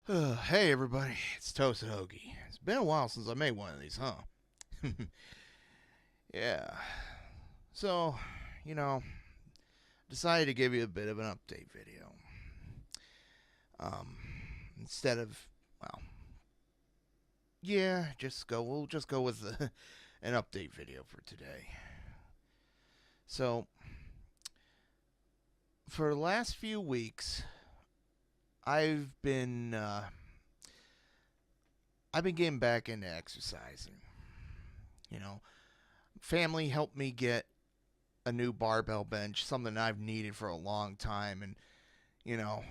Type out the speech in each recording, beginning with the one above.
Hey everybody, it's Toast and Hoagie. It's been a while since I made one of these, huh? Yeah. So, you know, decided to give you a bit of an update video. Um, Instead of, well, yeah, we'll just go with an update video for today. So, for the last few weeks, I've been, uh, I've been getting back into exercising. You know, family helped me get a new barbell bench, something I've needed for a long time. And, you know,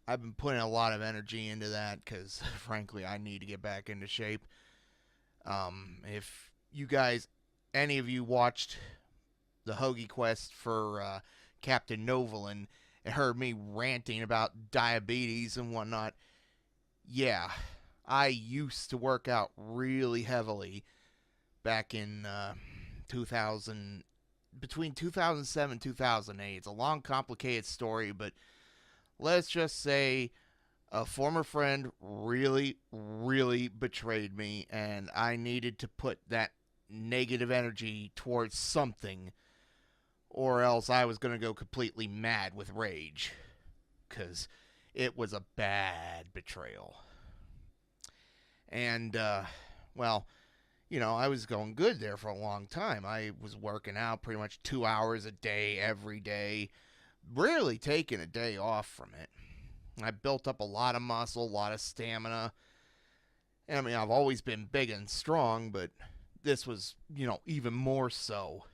I've been putting a lot of energy into that because, frankly, I need to get back into shape. If you guys, any of you watched the Hoagie Quest for Captain Novolin and heard me ranting about diabetes and whatnot, yeah, I used to work out really heavily back in 2000, between 2007 and 2008. It's a long, complicated story, but let's just say a former friend really, really betrayed me, and I needed to put that negative energy towards something, or else I was going to go completely mad with rage, because it was a bad betrayal. And, well, I was going good there for a long time. I was working out pretty much 2 hours a day, every day, rarely taking a day off from it. I built up a lot of muscle, a lot of stamina. I mean, I've always been big and strong, but this was, even more so.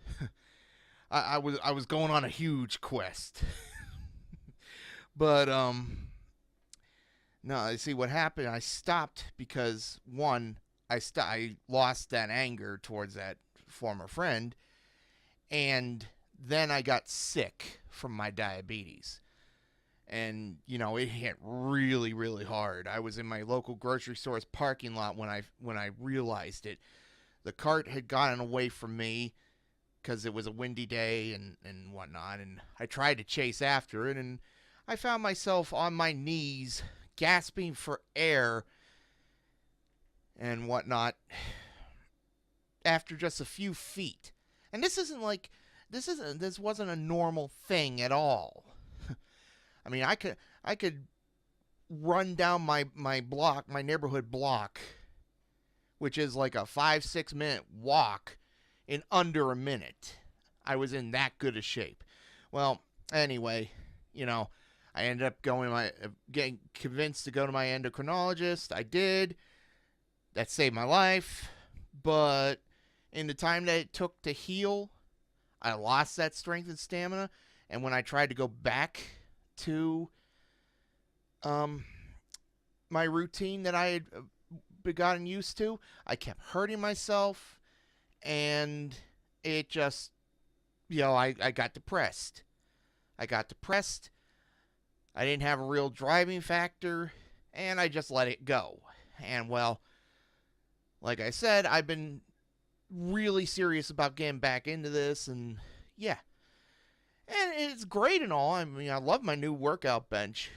I was going on a huge quest. But no, you see what happened. I stopped because one, I lost that anger towards that former friend, and then I got sick from my diabetes. And it hit really, really hard. I was in my local grocery store's parking lot when I realized it. The cart had gotten away from me because it was a windy day and whatnot, and I tried to chase after it, and I found myself on my knees gasping for air and whatnot after just a few feet. And this wasn't a normal thing at all. I mean, I could run down my block, my neighborhood block, which is like a 5-6 minute walk, in under a minute. I was in that good a shape. Well, anyway, I ended up getting convinced to go to my endocrinologist. I did. That saved my life. But in the time that it took to heal, I lost that strength and stamina. And when I tried to go back to um, my routine that I had gotten used to, I kept hurting myself, and it just, I got depressed. I got depressed. I didn't have a real driving factor, and I just let it go. And, well, like I said, I've been really serious about getting back into this, and yeah. And it's great and all. I mean, I love my new workout bench,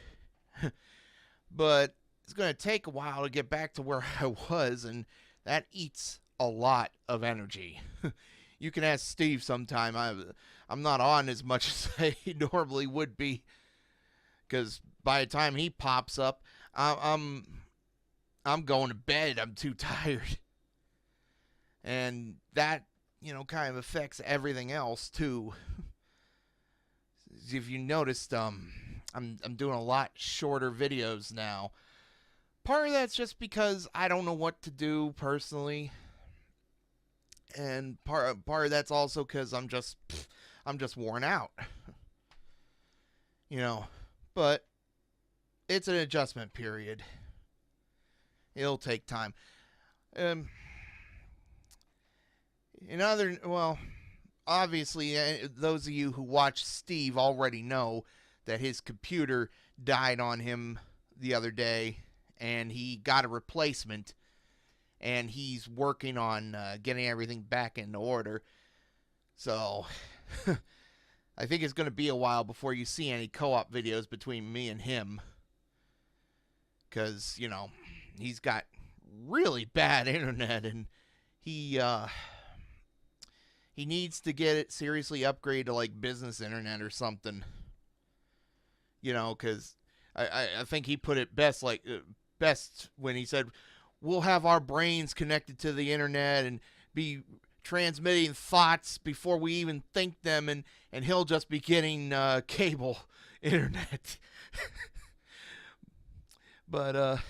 but it's going to take a while to get back to where I was, and that eats a lot of energy. You can ask Steve sometime. I'm not on as much as I normally would be, because by the time he pops up, I'm going to bed. I'm too tired, and that kind of affects everything else too. If you noticed, I'm doing a lot shorter videos now. Part of that's just because I don't know what to do personally, and part of that's also because I'm just worn out. you know. But it's an adjustment period. It'll take time. Um, well, obviously, those of you who watch Steve already know that his computer died on him the other day, and he got a replacement, and he's working on getting everything back into order. So, I think it's going to be a while before you see any co-op videos between me and him. because he's got really bad internet, and he he needs to get it seriously upgraded to like business internet or something. Because I think he put it best when he said, we'll have our brains connected to the internet and be transmitting thoughts before we even think them, and he'll just be getting cable internet. But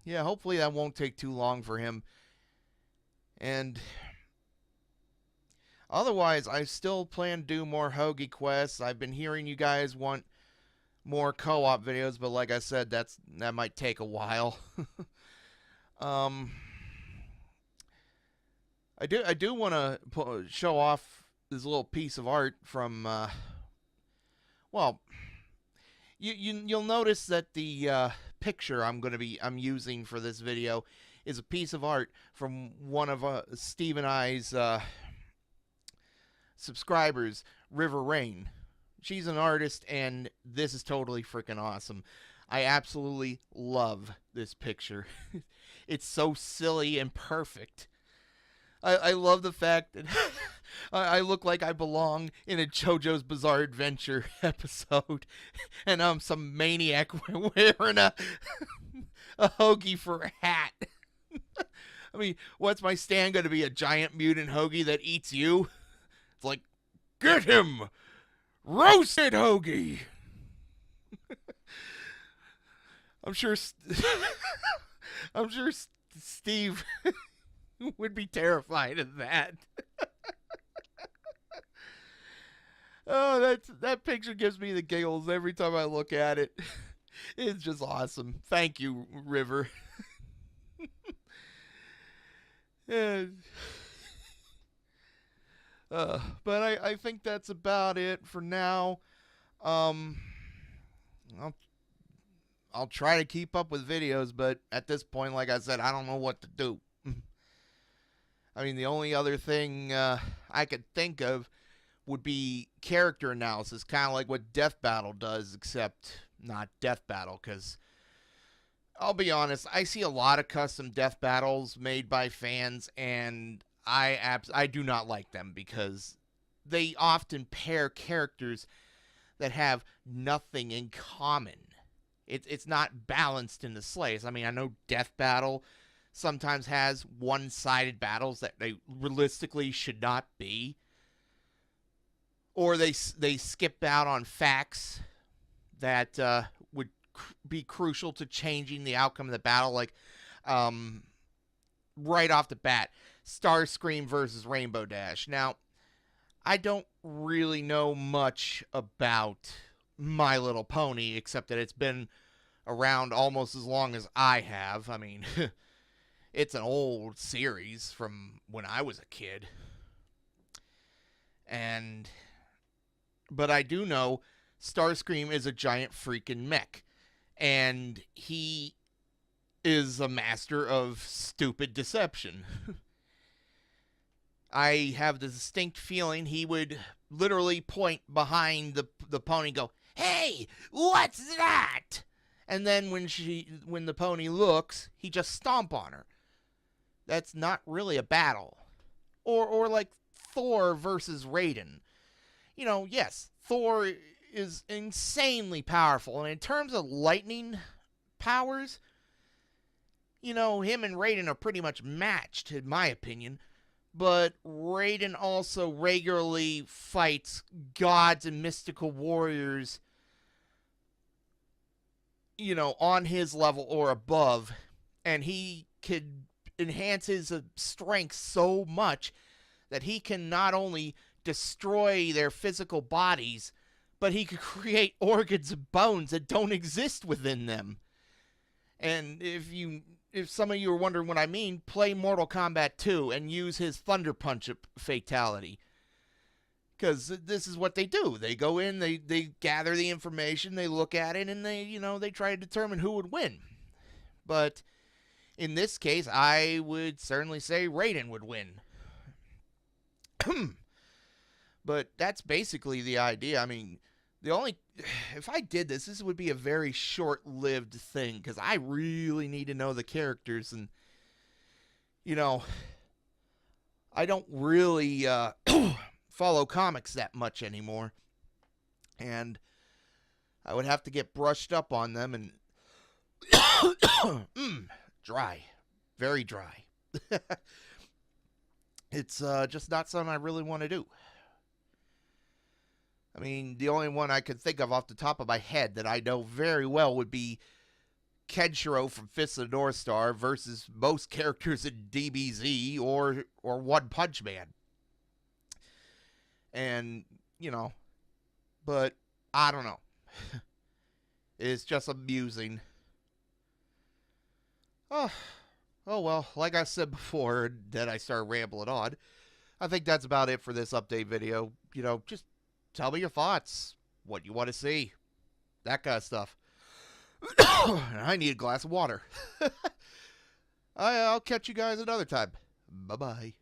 yeah, hopefully that won't take too long for him. And otherwise, I still plan to do more Hoagie quests. I've been hearing you guys want more co-op videos, but like I said, that might take a while. I do want to show off this little piece of art from well, you'll notice that the picture I'm using for this video is a piece of art from one of Steve and I's subscribers, River Rain. She's an artist, and this is totally freaking awesome. I absolutely love this picture. It's so silly and perfect. I love the fact that I look like I belong in a JoJo's Bizarre Adventure episode, and I'm some maniac wearing a Hoagie for a hat. I mean, what's my stand going to be? A giant mutant Hoagie that eats you? It's like, get him! Roasted Hoagie! I'm sure Steve would be terrified of that. Oh, that picture gives me the giggles every time I look at it. It's just awesome. Thank you, River. But I think that's about it for now. I'll try to keep up with videos, but at this point, like I said, I don't know what to do. I mean, the only other thing I could think of would be character analysis, kind of like what Death Battle does, except not Death Battle, because I'll be honest, I see a lot of custom Death Battles made by fans, and I do not like them because they often pair characters that have nothing in common. It's not balanced in the slice. I mean, I know Death Battle sometimes has one-sided battles that they realistically should not be, or they skip out on facts that would be crucial to changing the outcome of the battle, like right off the bat, Starscream versus Rainbow Dash. Now, I don't really know much about My Little Pony, except that it's been around almost as long as I have. I mean, it's an old series from when I was a kid. But I do know Starscream is a giant freaking mech, and he is a master of stupid deception. I have the distinct feeling he would literally point behind the pony and go, "Hey, what's that?" And then when the pony looks, he just stomp on her. That's not really a battle. Or like Thor versus Raiden. Yes, Thor is insanely powerful, and in terms of lightning powers, him and Raiden are pretty much matched, in my opinion. But Raiden also regularly fights gods and mystical warriors, on his level or above. And he could enhance his strength so much that he can not only destroy their physical bodies, but he could create organs and bones that don't exist within them. And if some of you are wondering what I mean, play Mortal Kombat 2 and use his Thunder Punch fatality. Because this is what they do. They go in, they gather the information, they look at it, and they try to determine who would win. But in this case, I would certainly say Raiden would win. But that's basically the idea. I mean, The only, if I did this, this would be a very short-lived thing because I really need to know the characters, and you know, I don't really follow comics that much anymore, and I would have to get brushed up on them, and dry, very dry. It's just not something I really want to do. I mean, the only one I could think of off the top of my head that I know very well would be Kenshiro from Fist of the North Star versus most characters in DBZ or One Punch Man. And, you know, but I don't know. It's just amusing. Oh, oh well, like I said before, then I started rambling on. I think that's about it for this update video. You know, just tell me your thoughts, what you want to see, that kind of stuff. I need a glass of water. I'll catch you guys another time. Bye-bye.